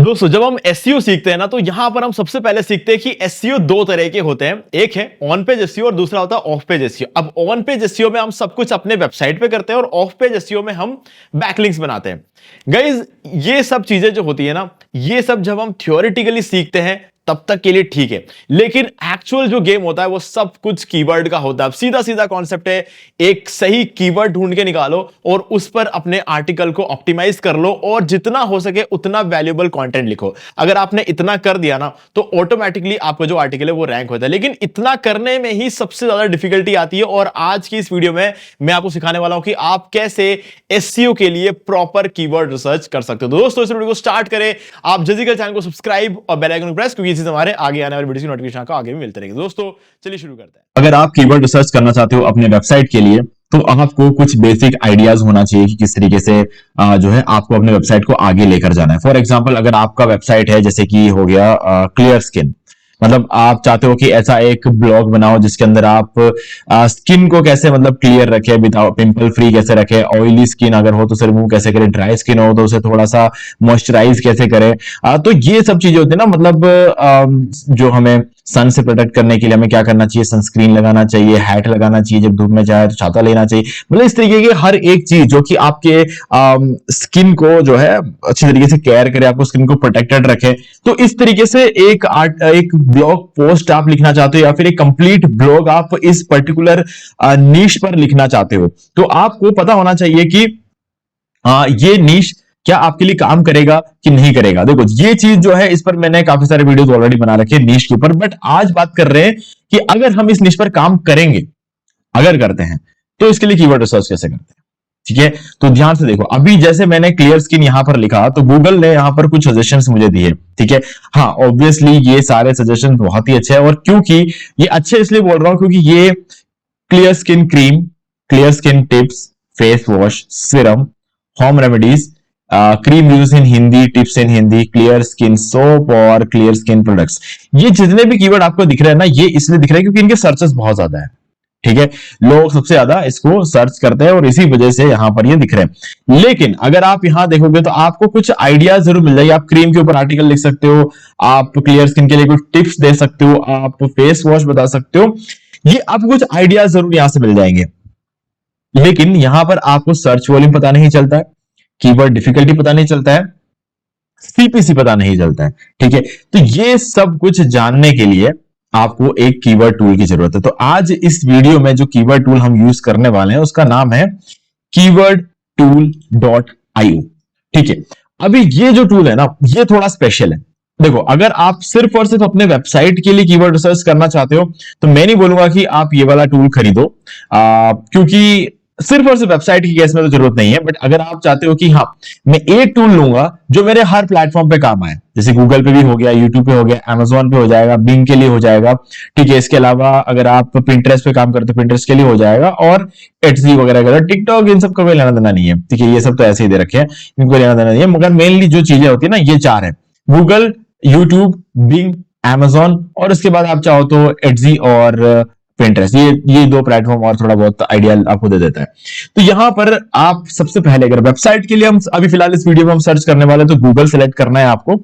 दोस्तों जब हम एसईओ सीखते हैं ना तो यहां पर हम सबसे पहले सीखते हैं कि एसईओ दो तरह के होते हैं। एक है ऑन पेज एसईओ और दूसरा होता है ऑफ पेज एसईओ। अब ऑन पेज एसईओ में हम सब कुछ अपने वेबसाइट पे करते हैं और ऑफ पेज एसईओ में हम बैकलिंक्स बनाते हैं। गाइस ये सब चीजें जो होती है ना, ये सब जब हम थ्योरेटिकली सीखते हैं तब तक के लिए ठीक है, लेकिन एक्चुअल जो गेम होता है वो सब कुछ कीवर्ड का होता है। सीधा सीधा कॉन्सेप्ट है, एक सही कीवर्ड ढूंढ के निकालो और उस पर अपने आर्टिकल को ऑप्टिमाइज कर लो और जितना हो सके उतना वैल्यूएबल कंटेंट लिखो। अगर आपने इतना कर दिया ना तो ऑटोमेटिकली आपका जो आर्टिकल है वो रैंक होता है। लेकिन इतना करने में ही सबसे ज्यादा डिफिकल्टी आती है और आज की इस वीडियो में मैं आपको सिखाने वाला हूं कि आप कैसे एसईओ के लिए प्रॉपर कीवर्ड रिसर्च कर सकते हो। तो दोस्तों इस वीडियो को स्टार्ट करें, आप जल्दी कर चैनल को सब्सक्राइब और बेल आइकन को प्रेस, क्योंकि इसी से हमारे आगे आने वाली वीडियो की नोटिफिकेशन का आगे भी मिलते रहेंगे। दोस्तों चलिए शुरू करते हैं। अगर आप कीवर्ड रिसर्च करना चाहते हो अपने वेबसाइट के लिए तो आपको कुछ बेसिक आइडियाज होना चाहिए कि किस तरीके से जो है आपको अपने वेबसाइट को आगे लेकर जाना है। फॉर एग्जांपल अगर आपका वेबसाइट है जैसे कि हो गया क्लियर स्किन, मतलब आप चाहते हो कि ऐसा एक ब्लॉग बनाओ जिसके अंदर आप स्किन को कैसे मतलब क्लियर रखे, विदाउट पिंपल फ्री कैसे रखे, ऑयली स्किन अगर हो तो उसे रिमूव कैसे करें, ड्राई स्किन हो तो उसे थोड़ा सा मॉइस्चराइज कैसे करें। तो ये सब चीजें होती है ना, मतलब जो हमें सन से प्रोटेक्ट करने के लिए हमें क्या करना चाहिए, सनस्क्रीन लगाना चाहिए, हैट लगाना चाहिए, जब धूप में जाए तो छाता लेना चाहिए। मतलब इस तरीके की हर एक चीज जो कि आपके स्किन को जो है अच्छी तरीके से केयर करे, आपको स्किन को प्रोटेक्टेड रखे। तो इस तरीके से एक ब्लॉग पोस्ट आप लिखना चाहते हो या फिर एक कंप्लीट ब्लॉग आप इस पर्टिकुलर नीश पर लिखना चाहते हो, तो आपको पता होना चाहिए कि ये नीश क्या आपके लिए काम करेगा कि नहीं करेगा। देखो ये चीज जो है इस पर मैंने काफी सारे वीडियोस ऑलरेडी बना रखे हैं नीश के ऊपर, बट आज बात कर रहे हैं कि अगर हम इस नीश पर काम करेंगे, अगर करते हैं तो इसके लिए कीवर्ड रिसर्च कैसे करते हैं। ठीक है, तो ध्यान से देखो, अभी जैसे मैंने क्लियर स्किन यहां पर लिखा तो गूगल ने यहां पर कुछ सजेशंस मुझे दिए। ठीक है, हाँ ऑब्वियसली ये सारे सजेशन बहुत ही अच्छे हैं, और क्योंकि ये अच्छे इसलिए बोल रहा हूं क्योंकि ये clear skin cream, clear skin tips, face wash, serum, home remedies, cream use in Hindi, tips in Hindi, clear skin soap और क्लियर स्किन प्रोडक्ट्स, ये जितने भी कीवर्ड आपको दिख रहे हैं ना, ये इसलिए दिख रहे हैं क्योंकि इनके सर्चेस बहुत ज्यादा है। ठीक है, लोग सबसे ज्यादा इसको सर्च करते हैं और इसी वजह से यहां पर ये दिख रहे हैं। लेकिन अगर आप यहां देखोगे तो आपको कुछ आइडिया जरूर मिल जाएगी। आप क्रीम के ऊपर आर्टिकल लिख सकते हो, आप क्लियर स्किन के लिए कुछ टिप्स दे सकते हो, आप फेस वॉश बता सकते हो, ये आपको कुछ आइडिया जरूर यहां से मिल जाएंगे। लेकिन यहां पर आपको सर्च वॉल्यूम पता नहीं चलता है, कीवर्ड डिफिकल्टी पता नहीं चलता है, सीपीसी पता नहीं चलता है। ठीक है, तो ये सब कुछ जानने के लिए आपको एक कीवर्ड टूल की जरूरत है। तो आज इस वीडियो में जो कीवर्ड टूल हम यूज करने वाले हैं उसका नाम है keywordtool.io। ठीक है, अभी ये जो टूल है ना ये थोड़ा स्पेशल है। देखो अगर आप सिर्फ और सिर्फ अपने वेबसाइट के लिए कीवर्ड रिसर्च करना चाहते हो तो मैं नहीं बोलूंगा कि आप ये वाला टूल खरीदो, क्योंकि सिर्फ और सिर्फ वेबसाइट की केस में तो जरूरत नहीं है। बट अगर आप चाहते हो कि हाँ मैं एक टूल लूंगा जो मेरे हर प्लेटफॉर्म पे काम आए, जैसे गूगल पे भी हो गया, यूट्यूब पे हो गया, अमेजोन पे हो जाएगा, बिंग के लिए हो जाएगा। ठीक है, इसके अलावा अगर आप पिंटरेस्ट पे काम करते हो पिंटरेस्ट के लिए हो जाएगा, और एटजी वगैरह टिकटॉक, इन सब का कोई लेना देना नहीं है। ठीक है, ये सब तो ऐसे ही दे रखे हैं, इनको लेना देना नहीं है। मगर मेनली जो चीजें होती है ना ये चार है, गूगल, यूट्यूब, बिंग, अमेजोन, और इसके बाद आप चाहो तो एटजी और पिंटरेस्ट, ये दो प्लेटफॉर्म और थोड़ा बहुत आइडिया आपको दे देता है। तो यहां पर आप सबसे पहले अगर वेबसाइट के लिए हम अभी फिलहाल इस वीडियो में हम सर्च करने वाले तो गूगल सेलेक्ट करना है आपको।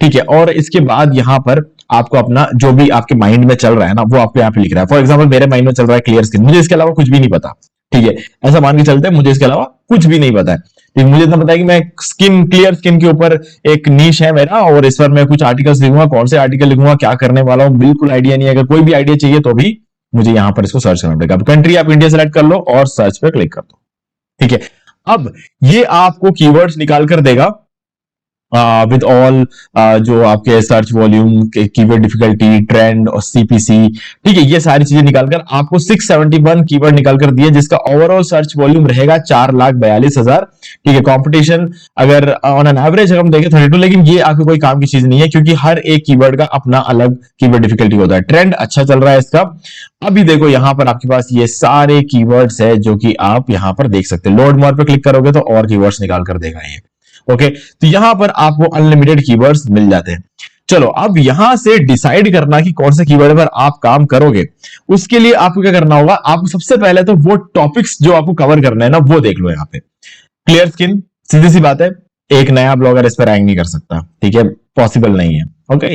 ठीक है, और इसके बाद यहां पर आपको अपना जो भी आपके माइंड में चल रहा है ना वो आपको यहाँ पे लिख रहा है। फॉर एग्जाम्पल मेरे माइंड में चल रहा है क्लियर स्किन, मुझे इसके अलावा कुछ भी नहीं पता। ठीक है, ऐसा मान के चलते हैं मुझे इसके अलावा कुछ भी नहीं पता है। ठीक, मुझे इतना पता है कि मैं स्किन, क्लियर स्किन के ऊपर एक नीश है मेरा और इस पर मैं कुछ आर्टिकल्स लिखूंगा, कौन से आर्टिकल लिखूंगा, क्या करने वाला हूं, बिल्कुल आइडिया नहीं है। अगर कोई भी आइडिया चाहिए तो भी मुझे यहां पर इसको सर्च करना पड़ेगा। कंट्री आप इंडिया सेलेक्ट कर लो और सर्च पे क्लिक कर दो। ठीक है, अब ये आपको कीवर्ड्स निकाल कर देगा विद ऑल जो आपके search volume, keyword difficulty, trend और सीपीसी। ठीक है, ये सारी चीजें निकालकर आपको 671 कीवर्ड निकालकर दिए, जिसका ओवरऑल सर्च वॉल्यूम रहेगा 4,42,000। ठीक है, कंपटीशन अगर ऑन एन एवरेज हम देखें 32, लेकिन ये आपके कोई काम की चीज नहीं है क्योंकि हर एक कीवर्ड का अपना अलग कीवर्ड डिफिकल्टी होता है। ट्रेंड अच्छा चल रहा है इसका। अभी देखो यहां पर आपके पास ये सारे कीवर्ड्स है जो कि आप यहां पर देख सकते हैं। लोड मोर पे क्लिक करोगे तो और कीवर्ड्स निकाल कर देगा ये। ओके, तो यहां पर आपको अनलिमिटेड कीवर्ड्स मिल जाते हैं। चलो अब यहां से डिसाइड करना कि कौन से कीवर्ड पर आप काम करोगे, उसके लिए आपको क्या करना होगा, आपको सबसे पहले तो वो टॉपिक्स जो आपको कवर करना है ना वो देख लो। यहां पे क्लियर स्किन, सीधी सी बात है, एक नया ब्लॉगर इस पर रैंक नहीं कर सकता। ठीक है, पॉसिबल नहीं है। ओके,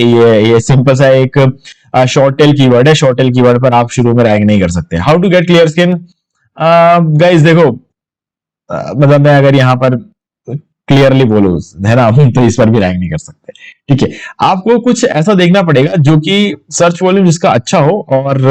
ये सिंपल सा एक शॉर्ट टेल कीवर्ड है। शॉर्ट टेल कीवर्ड पर आप शुरू में रैंक नहीं कर सकते। How to get clear skin, guys देखो, मतलब मैं अगर यहाँ पर क्लियरली बोलूं, है ना, तो इस पर भी रैंक नहीं कर सकते। ठीक है, आपको कुछ ऐसा देखना पड़ेगा जो कि सर्च वॉल्यूम जिसका अच्छा हो और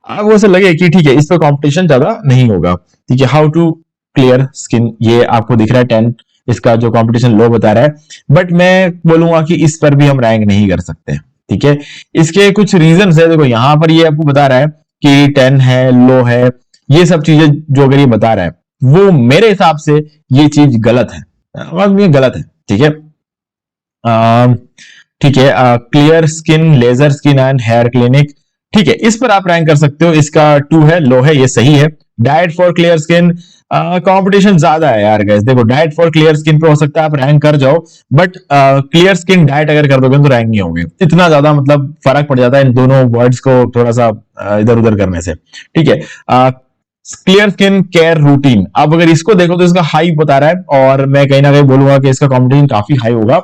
आपको ऐसा लगे कि ठीक है इस पर कंपटीशन ज्यादा नहीं होगा। ठीक है, हाउ टू क्लियर स्किन, ये आपको दिख रहा है 10, इसका जो कंपटीशन लो बता रहा है, बट मैं बोलूंगा कि इस पर भी हम रैंक नहीं कर सकते। ठीक है, इसके कुछ रीजन है। देखो यहाँ पर ये आपको बता रहा है कि 10 है, लो है, ये सब चीजें जो अगर ये बता रहा है वो मेरे हिसाब से ये चीज गलत है, ये गलत है। ठीक है, ठीक है, clear skin, laser skin and hair clinic, ठीक है, इस पर आप रैंक कर सकते हो। इसका 2 है, लो है, ये सही है। Diet for clear skin, competition ज्यादा है यार गाइस। देखो डाइट फॉर क्लियर स्किन पे हो सकता है आप रैंक कर जाओ, बट क्लियर स्किन डाइट अगर कर दोगे तो रैंक नहीं होगे। इतना ज्यादा मतलब फर्क पड़ जाता है इन दोनों वर्ड्स को थोड़ा सा इधर उधर करने से। ठीक है, क्लियर स्किन केयर रूटीन, अब अगर इसको देखो तो इसका हाई बता रहा है और मैं कहीं ना कहीं बोलूंगा कि इसका कंपटीशन काफी हाई होगा।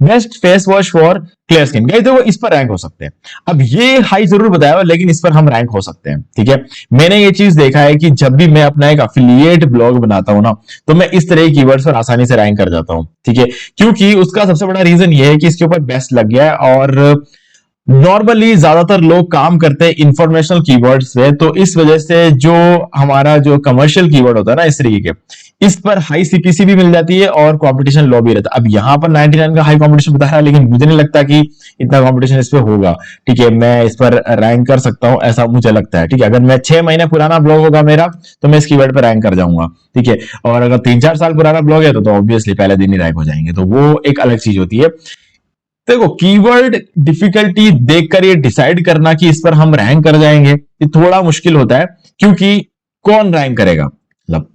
Best face wash for clear skin, guys देखो इस पर रैंक हो सकते हैं। अब ये हाई जरूर बताया हुआ लेकिन इस पर हम रैंक हो सकते हैं। ठीक है, मैंने ये चीज देखा है कि जब भी मैं अपना एक अफिलिएट ब्लॉग बनाता हूं ना, तो मैं इस तरह की कीवर्ड्स पर आसानी से रैंक कर जाता हूं। ठीक है, क्योंकि उसका सबसे बड़ा रीजन ये है कि इसके ऊपर बेस्ट लग गया है और नॉर्मली ज्यादातर लोग काम करते हैं इंफॉर्मेशनल कीवर्ड्स पे, तो इस वजह से जो हमारा जो कमर्शियल कीवर्ड होता है ना इस तरीके के, इस पर हाई सीपीसी भी मिल जाती है और कंपटीशन लो भी रहता है। अब यहाँ पर 99 का हाई कंपटीशन बताया है लेकिन मुझे नहीं लगता कि इतना कंपटीशन इस पे होगा। ठीक है, मैं इस पर रैंक कर सकता हूँ ऐसा मुझे लगता है। ठीक है, अगर मैं 6 महीने पुराना ब्लॉग होगा मेरा तो मैं इस कीवर्ड पर रैंक कर जाऊंगा। ठीक है, और अगर 3-4 साल पुराना ब्लॉग है तो ऑब्वियसली पहले दिन ही रैंक हो जाएंगे, तो वो एक अलग चीज होती है। देखो कीवर्ड डिफिकल्टी देखकर ये डिसाइड करना कि इस पर हम रैंक कर जाएंगे ये थोड़ा मुश्किल होता है, क्योंकि कौन रैंक करेगा, मतलब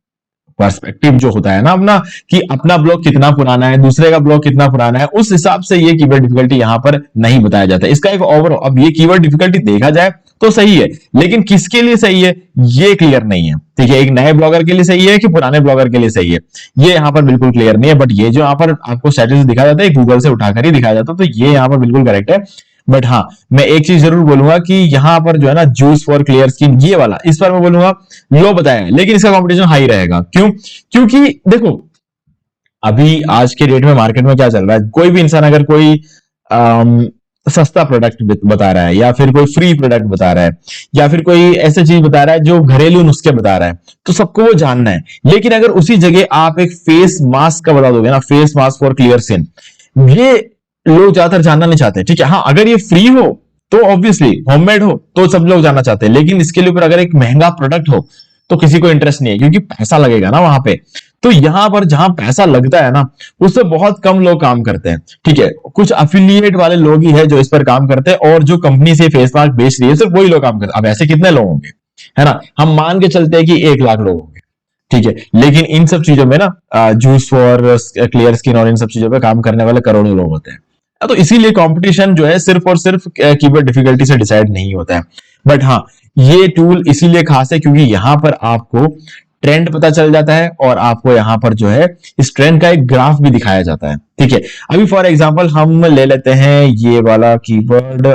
पर्सपेक्टिव जो होता है ना अपना, कि अपना ब्लॉग कितना पुराना है, दूसरे का ब्लॉग कितना पुराना है, उस हिसाब से ये कीवर्ड डिफिकल्टी यहां पर नहीं बताया जाता। इसका एक ओवरऑल, अब ये कीवर्ड डिफिकल्टी देखा जाए तो सही है लेकिन किसके लिए सही है ये क्लियर नहीं है। ठीक है, एक नए ब्लॉगर के लिए सही है कि पुराने ब्लॉगर के लिए सही है, ये यहां पर बिल्कुल क्लियर नहीं है। बट ये जो यहां पर आपको स्टैटिस्टिक्स दिखाया जाता है गूगल से उठाकर ही दिखाया जाता है, तो ये यहां पर बिल्कुल करेक्ट है। बट हाँ, मैं एक चीज जरूर बोलूंगा कि यहां पर जो है ना जूस फॉर क्लियर स्किन ये वाला, इस पर मैं बोलूंगा लो बताया है लेकिन इसका कंपटीशन हाई रहेगा। क्यों? क्योंकि देखो अभी आज के डेट में मार्केट में क्या चल रहा है, कोई भी इंसान अगर कोई सस्ता प्रोडक्ट बता रहा है या फिर कोई फ्री प्रोडक्ट बता रहा है या फिर कोई ऐसी चीज बता रहा है जो घरेलू नुस्खे बता रहा है, तो सबको वो जानना है। लेकिन अगर उसी जगह आप एक फेस मास्क का बता दोगे ना, face mask for clear skin, ये लोग ज्यादातर जानना नहीं चाहते। ठीक है, हाँ अगर ये फ्री हो तो ऑब्वियसली होममेड हो तो सब लोग जानना चाहते हैं, लेकिन इसके लिए ऊपर अगर एक महंगा प्रोडक्ट हो तो किसी को इंटरेस्ट नहीं है क्योंकि पैसा लगेगा ना वहां पे। तो यहां पर जहां पैसा लगता है ना उससे बहुत कम लोग काम करते हैं। ठीक है, कुछ अफिलिएट वाले लोग ही है जो इस पर काम करते हैं और जो कंपनी से फेस मास्क बेच रही है सिर्फ वही लोग काम करते हैं। अब ऐसे कितने लोग होंगे, है ना, हम मान के चलते हैं कि 1 लाख लोग होंगे। ठीक है, लेकिन इन सब चीजों में ना जूस फॉर क्लियर स्किन और इन सब चीजों पे काम करने वाले करोड़ों लोग होते हैं। तो इसीलिए कंपटीशन जो है सिर्फ और सिर्फ कीवर्ड डिफिकल्टी से डिसाइड नहीं होता है। बट हाँ, ये टूल इसीलिए खास है क्योंकि यहां पर आपको ट्रेंड पता चल जाता है और आपको यहां पर जो है इस ट्रेंड का एक ग्राफ भी दिखाया जाता है। ठीक है, अभी फॉर एग्जांपल हम ले लेते हैं ये वाला keyword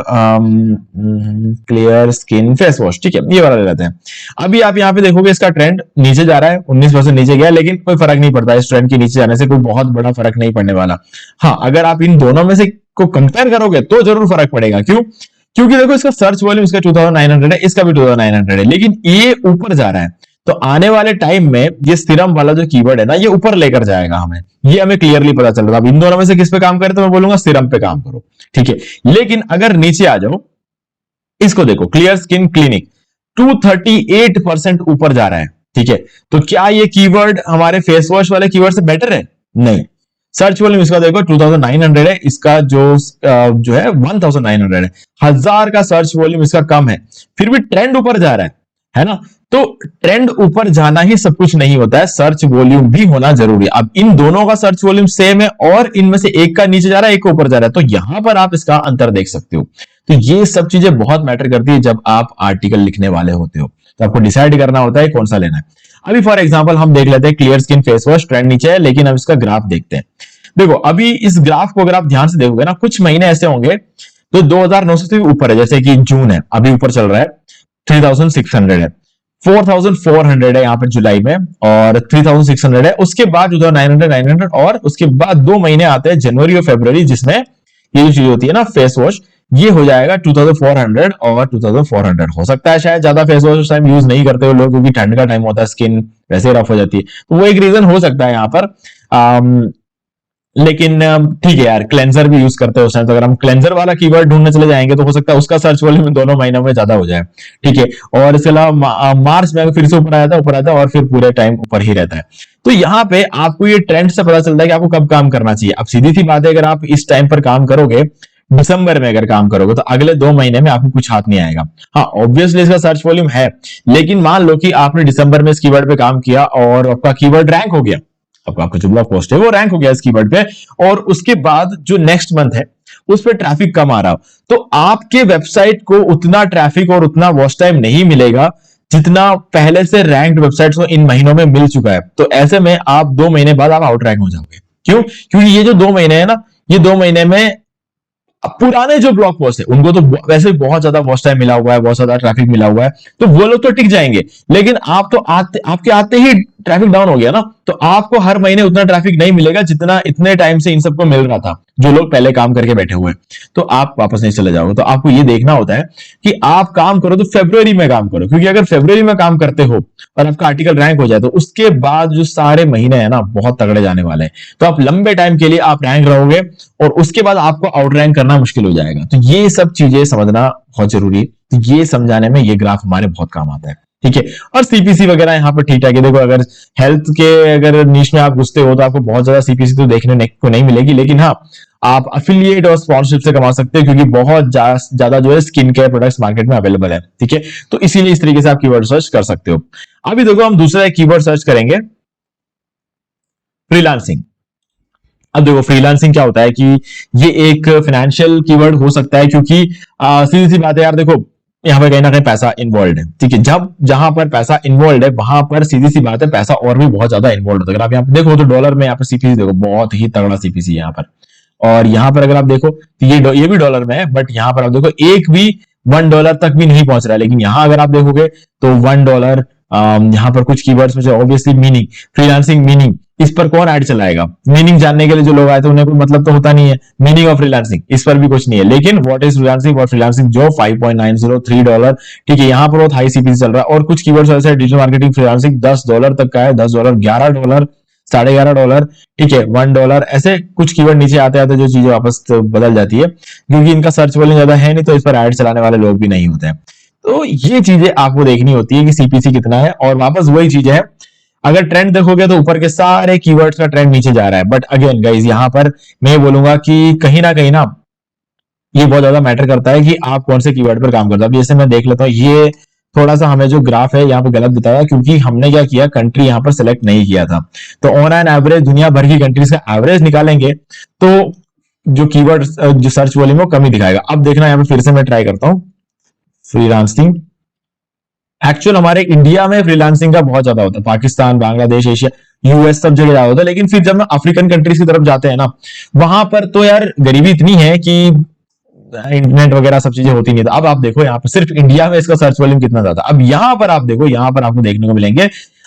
clear skin face wash. ठीक है, ये वाला ले लेते हैं। अभी आप यहां पे देखोगे इसका ट्रेंड नीचे जा रहा है, 19% नीचे गया, लेकिन कोई फर्क नहीं पड़ता, इस ट्रेंड के नीचे जाने से कोई बहुत बड़ा फर्क नहीं पड़ने वाला। हाँ, अगर आप इन दोनों में से को कंपेयर करोगे तो जरूर फर्क पड़ेगा। क्यों? क्योंकि देखो इसका सर्च वॉल्यूम इसका 2900 है, इसका भी 2900 है, लेकिन ये ऊपर जा रहा है। तो आने वाले टाइम में ये सीरम वाला जो कीवर्ड है ना ये ऊपर लेकर जाएगा हमें, ये हमें क्लियरली पता चल रहा है। अब इन दोनों में से किस पे काम करे तो मैं बोलूंगा सीरम पे काम करो। ठीक है, लेकिन अगर नीचे आ जाओ, इसको देखो क्लियर स्किन क्लिनिक 238% ऊपर जा रहा है। ठीक है, तो क्या ये कीवर्ड हमारे फेस वॉश वाले कीवर्ड से बेटर है? नहीं। सर्च वॉल्यूम इसका देखो 2900 है, इसका जो है 1900 है, 1000 का सर्च वॉल्यूम इसका कम है, फिर भी ट्रेंड ऊपर जा रहा है ना। तो ट्रेंड ऊपर जाना ही सब कुछ नहीं होता है, सर्च वॉल्यूम भी होना जरूरी है। अब इन दोनों का सर्च वॉल्यूम सेम है और इनमें से एक का नीचे जा रहा है एक का ऊपर जा रहा है, तो यहां पर आप इसका अंतर देख सकते हो। तो ये सब चीजें बहुत मैटर करती है जब आप आर्टिकल लिखने वाले होते हो, तो आपको डिसाइड करना होता है कौन सा लेना है। अभी फॉर एग्जांपल हम देख लेते हैं clear skin face wash, trend नीचे है लेकिन अब इसका ग्राफ देखते हैं। देखो अभी इस ग्राफ को अगर आप ध्यान से देखोगे ना, कुछ महीने ऐसे होंगे तो 2900 से भी ऊपर है, जैसे कि जून है अभी ऊपर चल रहा है, 3600 है, 4400 है यहाँ पर जुलाई में, और 3600 है, उसके बाद जो 900 900, और उसके बाद 2 महीने आते हैं जनवरी और फरवरी, जिसमें ये जो चीज होती है ना फेस वॉश, ये हो जाएगा 2400 और 2400। हो सकता है शायद ज्यादा फेस वॉश उस टाइम यूज नहीं करते हो लोग, क्योंकि ठंड का टाइम होता है, स्किन वैसे रफ हो जाती है, तो वो एक रीजन हो सकता है यहाँ पर। लेकिन ठीक है यार, क्लेंजर भी यूज करते हैं उस टाइम, तो अगर हम क्लेंजर वाला कीवर्ड ढूंढने चले जाएंगे तो हो सकता है उसका सर्च वॉल्यूम दोनों महीनों में ज्यादा हो जाए। ठीक है, और इसके अलावा मार्च में फिर से ऊपर आता है और फिर पूरे टाइम ऊपर ही रहता है। तो यहाँ पे आपको ये ट्रेंड से पता चलता है कि आपको कब काम करना चाहिए। अब सीधी सी बात है, अगर आप इस टाइम पर काम करोगे, दिसंबर में अगर काम करोगे, तो अगले 2 महीने में आपको कुछ हाथ नहीं आएगा। हाँ ऑब्वियसली इसका सर्च वॉल्यूम है, लेकिन मान लो कि आपने दिसंबर में इस कीवर्ड पे काम किया और आपका कीवर्ड रैंक हो गया, आपका जो ब्लॉग पोस्ट है वो रैंक हो गया इस कीवर्ड पे, और उसके बाद जो नेक्स्ट मंथ है उस पर ट्रैफिक कम आ रहा हो, तो आपके वेबसाइट को उतना ट्रैफिक और उतना वॉच टाइम नहीं मिलेगा जितना पहले से रैंक्ड वेबसाइट्स को इन महीनों में मिल चुका है। तो ऐसे में आप 2 महीने बाद आप आउट रैंक हो जाओगे। क्यों? क्योंकि ये जो 2 महीने है ना, ये 2 महीने में अब पुराने जो ब्लॉग पोस्ट है उनको तो वैसे ही बहुत ज्यादा वॉच टाइम मिला हुआ है, बहुत ज्यादा ट्रैफिक मिला हुआ है, तो वो लोग तो टिक जाएंगे। लेकिन आप तो आपके आते ही ट्रैफिक डाउन हो गया ना, तो आपको हर महीने उतना ट्रैफिक नहीं मिलेगा जितना इतने टाइम से इन सबको मिल रहा था, जो लोग पहले काम करके बैठे हुए हैं। तो आप वापस नहीं चले जाओगे। तो आपको ये देखना होता है कि आप काम करो तो फरवरी में काम करो, क्योंकि अगर फरवरी में काम करते हो और आपका आर्टिकल रैंक हो जाए, तो उसके बाद जो सारे महीने हैं ना बहुत तगड़े जाने वाले हैं। तो आप लंबे टाइम के लिए आप रैंक रहोगे और उसके बाद आपको आउट रैंक करना मुश्किल हो जाएगा। तो ये सब चीजें समझना बहुत जरूरी है। तो ये समझाने में ये ग्राफ हमारे बहुत काम आता है। ठीक है, और सीपीसी वगैरह यहाँ पर ठीक ठाक है। देखो अगर हेल्थ के अगर नीश में आप घुसते हो तो आपको बहुत ज्यादा सीपीसी तो देखने को नहीं मिलेगी, लेकिन हाँ आप अफिलिएट और स्पॉन्सरशिप से कमा सकते हो, क्योंकि बहुत ज्यादा जो है स्किन केयर प्रोडक्ट्स मार्केट में अवेलेबल है। ठीक है, तो इसीलिए इस तरीके से आप कीवर्ड सर्च कर सकते हो। अभी देखो हम दूसरा एक कीवर्ड सर्च करेंगे, फ्रीलांसिंग। अब देखो फ्रीलांसिंग क्या होता है कि ये एक फाइनेंशियल कीवर्ड हो सकता है, क्योंकि सीधी सी बात है यार, देखो यहाँ पर कहीं ना कहीं पैसा इन्वॉल्व है। ठीक है, जब जहां पर पैसा इन्वॉल्व है वहां पर सीधी सी बात है पैसा और भी बहुत ज्यादा इन्वॉल्व होता है। अगर आप यहाँ पे देखो तो डॉलर में यहाँ पर सीपीसी देखो बहुत ही तगड़ा सीपीसी है यहाँ पर, और यहाँ पर अगर आप देखो तो ये भी डॉलर में है, बट यहाँ पर आप देखो एक भी $1 तक भी नहीं पहुंच रहा है। लेकिन यहाँ अगर आप देखोगे तो $1, यहाँ पर कुछ कीवर्ड्स में ऑब्वियसली मीनिंग, फ्रीलांसिंग मीनिंग, इस पर कौन ऐड चलाएगा? मीनिंग जानने के लिए जो लोग आए थे उन्हें कोई मतलब तो होता नहीं है। मीनिंग ऑफ फ्रीलांसिंग, इस पर भी कुछ नहीं है। लेकिन व्हाट इज फ्रीलांसिंग और फ्रीलांसिंग जो $5.903, ठीक है, यहाँ पर बहुत हाई सीपीसी चल रहा है। और कुछ कीवर्ड्स ऐसे डिजिटल मार्केटिंग फ्रीलांसिंग $10 तक का है, $10, $11, $11.5, ठीक है, $1, ऐसे कुछ कीवर्ड नीचे आते आते जो चीजें वापस तो बदल जाती है, क्योंकि इनका सर्च वॉल्यूम ज्यादा है नहीं, तो इस पर ऐड चलाने वाले लोग भी नहीं होते हैं। तो ये चीजें आपको देखनी होती है कि सीपीसी कितना है, और वापस वही चीज है, अगर ट्रेंड देखोगे तो ऊपर के सारे कीवर्ड्स का ट्रेंड नीचे जा रहा है। बट अगेन गाइज यहाँ पर मैं बोलूंगा कि कहीं ना ये बहुत ज्यादा मैटर करता है कि आप कौन से कीवर्ड पर काम करते हो। अब जैसे मैं देख लेता हूँ, ये थोड़ा सा हमें जो ग्राफ है यहाँ पे गलत बताया, क्योंकि हमने क्या किया, कंट्री यहाँ पर सिलेक्ट नहीं किया था। तो ऑन एन एवरेज दुनिया भर की कंट्रीज का एवरेज निकालेंगे तो जो कीवर्ड जो सर्च वॉल्यूम है वो कम ही दिखाएगा। अब देखना यहाँ पे फिर से मैं ट्राई करता हूँ, फ्रीलांसिंग। एक्चुअल हमारे इंडिया में फ्रीलांसिंग का बहुत ज्यादा होता है, पाकिस्तान, बांग्लादेश, एशिया, यूएस सब जगह ज्यादा होता है। लेकिन फिर जब हम अफ्रीकन कंट्रीज की तरफ जाते हैं ना, वहां पर तो यार गरीबी इतनी है कि इंटरनेट वगैरह सब चीजें होती नहीं। तो अब आप देखो यहाँ पर सिर्फ इंडिया में इसका सर्च वॉल्यूम कितना ज्यादा। अब यहाँ पर आप देखो, यहाँ पर आपको देखने को मिलेंगे,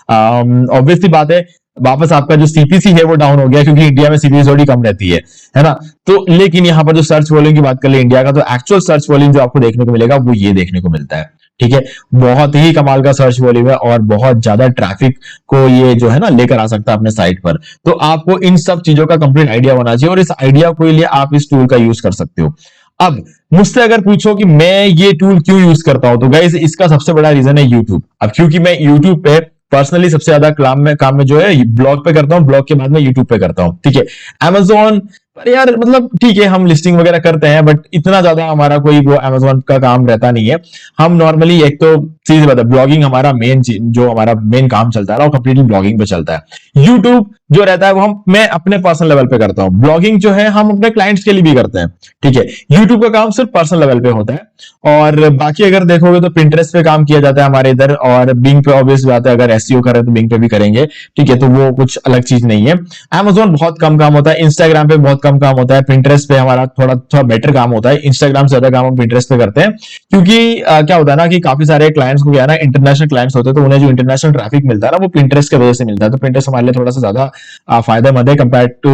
ऑब्वियसली बात है वापस आपका जो सीपीसी है वो डाउन हो गया, क्योंकि इंडिया में सीपीसी थोड़ी कम रहती है ना। तो लेकिन यहाँ पर जो सर्च वॉल्यूम की बात कर ले इंडिया का, तो एक्चुअल सर्च वॉल्यूम जो आपको देखने को मिलेगा वो ये देखने को मिलता है। ठीक है, बहुत ही कमाल का सर्च वॉल्यूम है और बहुत ज्यादा ट्रैफिक को ये जो है ना लेकर आ सकता है अपने साइट पर। तो आपको इन सब चीजों का कंप्लीट आइडिया होना चाहिए, और इस आइडिया के लिए आप इस टूल का यूज कर सकते हो। अब मुझसे अगर पूछो कि मैं ये टूल क्यों यूज करता हूं, तो गाइस इसका सबसे बड़ा रीजन है यूट्यूब। अब क्योंकि मैं यूट्यूब पे पर्सनली सबसे ज्यादा काम में जो है ब्लॉग पे करता हूं, ब्लॉग के बाद में यूट्यूब पे करता हूं। ठीक है, अमेजोन पर यार मतलब ठीक है हम लिस्टिंग वगैरह करते हैं, बट इतना ज्यादा हमारा कोई वो अमेजोन का काम रहता नहीं है। हम नॉर्मली एक तो सीधी बात है, ब्लॉगिंग हमारा मेन, जो हमारा मेन काम चलता है ना, वो कंप्लीटली ब्लॉगिंग पे चलता है। यूट्यूब जो रहता है वो मैं अपने पर्सनल लेवल पे करता हूँ। ब्लॉगिंग जो है हम अपने क्लाइंट्स के लिए भी करते हैं, ठीक है। यूट्यूब का काम सिर्फ पर्सनल लेवल पे होता है। और बाकी अगर देखोगे तो पिंटरेस्ट पे काम किया जाता है हमारे इधर, और बिंग पे ऑब्वियस बात है, अगर एसईओ करें तो बिंग पे भी करेंगे, ठीक है। तो वो कुछ अलग चीज नहीं है। Amazon बहुत कम काम होता है, इंस्टाग्राम पे बहुत कम काम होता है, पिंटरेस्ट पे हमारा थोड़ा थोड़ा बेटर काम होता है। इंस्टाग्राम से ज्यादा काम हम पिंटरेस्ट पे करते हैं, क्योंकि क्या होता है ना कि काफी सारे क्लाइंट्स को क्या है ना, इंटरनेशनल क्लाइंट्स होते हैं, तो उन्हें जो इंटरनेशनल ट्रैफिक मिलता है ना, वो पिंटरेस्ट की वजह से मिलता है। तो पिंटरेस्ट हमारे लिए थोड़ा सा ज्यादा फायदेमंद है कंपेयर टू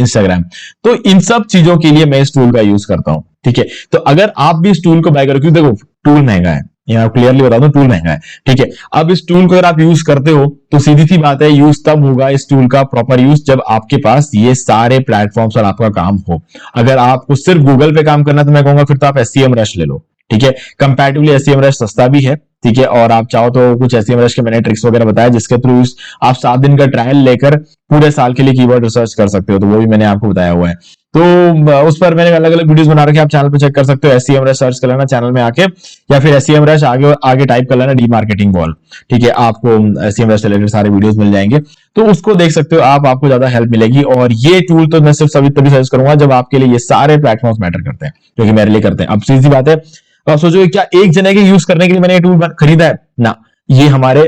इंस्टाग्राम। तो इन सब चीजों के लिए मैं इस टूल का यूज करता हूं, ठीक है। तो अगर आप भी इस टूल को बाय करो, क्योंकि देखो टूल महंगा है, यहाँ क्लियरली बता दूं, टूल महंगा है, ठीक है। अब इस टूल को अगर आप यूज करते हो तो सीधी सी बात है, यूज तब होगा इस टूल का प्रॉपर यूज जब आपके पास ये सारे प्लेटफॉर्म्स और आपका काम हो। अगर आपको सिर्फ गूगल पे काम करना है तो मैं कहूंगा फिर तो आप एसईएम रश ले लो, ठीक है। कंपैरेटिवली एसईएम रश सस्ता भी है, ठीक है। और आप चाहो तो कुछ एसईएम रश के मैंने ट्रिक्स वगैरह बताया, जिसके थ्रू आप 7 दिन का ट्रायल लेकर पूरे साल के लिए कीवर्ड रिसर्च कर सकते हो, तो वो भी मैंने आपको बताया हुआ है। तो उस पर मैंने अलग अलग वीडियोस बना रखे, आप चैनल पे चेक कर सकते हो। एसईएम रश सर्च कर लेना चैनल में आके, या फिर एसईएम रश आगे आगे टाइप कर लेना डीमार्केटिंग वॉल, ठीक है। आपको एसईएम रश रिलेटेड सारे वीडियोस मिल जाएंगे, तो उसको देख सकते हो आप, आपको ज्यादा हेल्प मिलेगी। और ये टूल तो मैं सिर्फ सभी तभी सजेस्ट करूंगा जब आपके लिए ये सारे प्लेटफॉर्म्स मैटर करते हैं, जो कि मेरे लिए करते हैं। अब सीधी बात है, आप सोचो क्या एक जने के यूज करने के लिए मैंने ये टूल खरीदा है ना, ये हमारे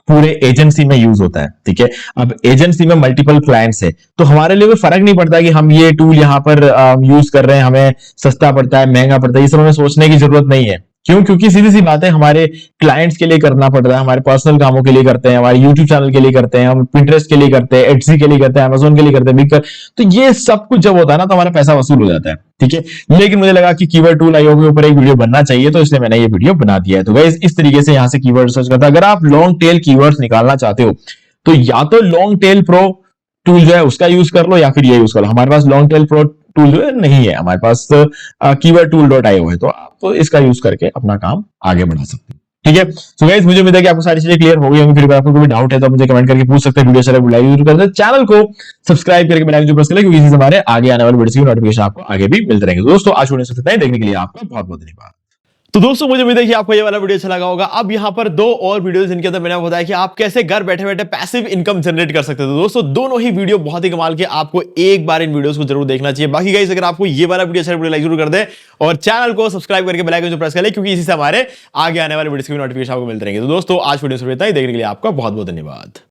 पूरे एजेंसी में यूज होता है, ठीक है। अब एजेंसी में मल्टीपल क्लाइंट्स है, तो हमारे लिए कोई फर्क नहीं पड़ता कि हम ये टूल यहाँ पर यूज कर रहे हैं, हमें सस्ता पड़ता है महंगा पड़ता है, ये सब हमें सोचने की जरूरत नहीं है। क्यों? क्योंकि सीधी सी बात है, हमारे क्लाइंट्स के लिए करना पड़ रहा है, हमारे पर्सनल कामों के लिए करते हैं, हमारे यूट्यूब चैनल के लिए करते हैं, हम पिंटरेस्ट के लिए करते हैं, एटसी के लिए करते हैं, अमेजोन के लिए करते हैं, बिग। तो ये सब कुछ जब होता है ना, तो हमारा पैसा वसूल हो जाता है, ठीक है। लेकिन मुझे लगा कि कीवर्ड टूल आईओ के ऊपर एक वीडियो बनना चाहिए, तो इसलिए मैंने ये वीडियो बना दिया है। तो गाइस इस तरीके से यहां से कीवर्ड रिसर्च करता है। अगर आप लॉन्ग टेल कीवर्ड्स निकालना चाहते हो तो या तो लॉन्ग टेल प्रो टूल जो है उसका यूज कर लो, या फिर ये यूज कर लो। हमारे पास लॉन्ग टेल प्रो टूल जो है नहीं है, हमारे पास कीवर्ड टूल .io है, तो आप तो इसका यूज करके अपना काम आगे बढ़ा सकते हैं, ठीक है। सो गाइस मुझे उम्मीद है कि आपको सारी चीजें क्लियर हो गई होंगी। फिर अगर आपको कोई डाउट है तो मुझे कमेंट करके पूछ सकते हैं। वीडियो चले लाइक जरूर कर दें, चैनल को सब्सक्राइब करके बेल आइकन प्रेस करें, क्योंकि इसी से हमारे आगे आने वाले वीडियोस की नोटिफिकेशन आपको आगे भी मिलते रहेंगे। तो दोस्तों आज वीडियो से इतना ही, देखने के लिए आपका बहुत बहुत धन्यवाद। तो दोस्तों मुझे उम्मीद है कि आपको ये वाला वीडियो अच्छा लगा होगा। अब यहाँ पर 2 और वीडियोस जिनके अंदर मैंने बताया कि आप कैसे घर बैठे बैठे पैसिव इनकम जनरेट कर सकते हो। तो दोस्तों दोनों ही वीडियो बहुत ही कमाल के, आपको एक बार इन वीडियोस को जरूर देखना चाहिए। बाकी गाइस अगर आपको ये वाला वीडियो अच्छा लगा, लाइक जरूर कर दे और चैनल को सब्सक्राइब करके बेल आइकन प्रेस कर ले, क्योंकि इसी से हमारे आगे आने वाले वीडियोस की नोटिफिकेशन आपको मिलते रहेंगे। तो दोस्तों आज वीडियो से इतना ही, देखने के लिए आपका बहुत बहुत धन्यवाद।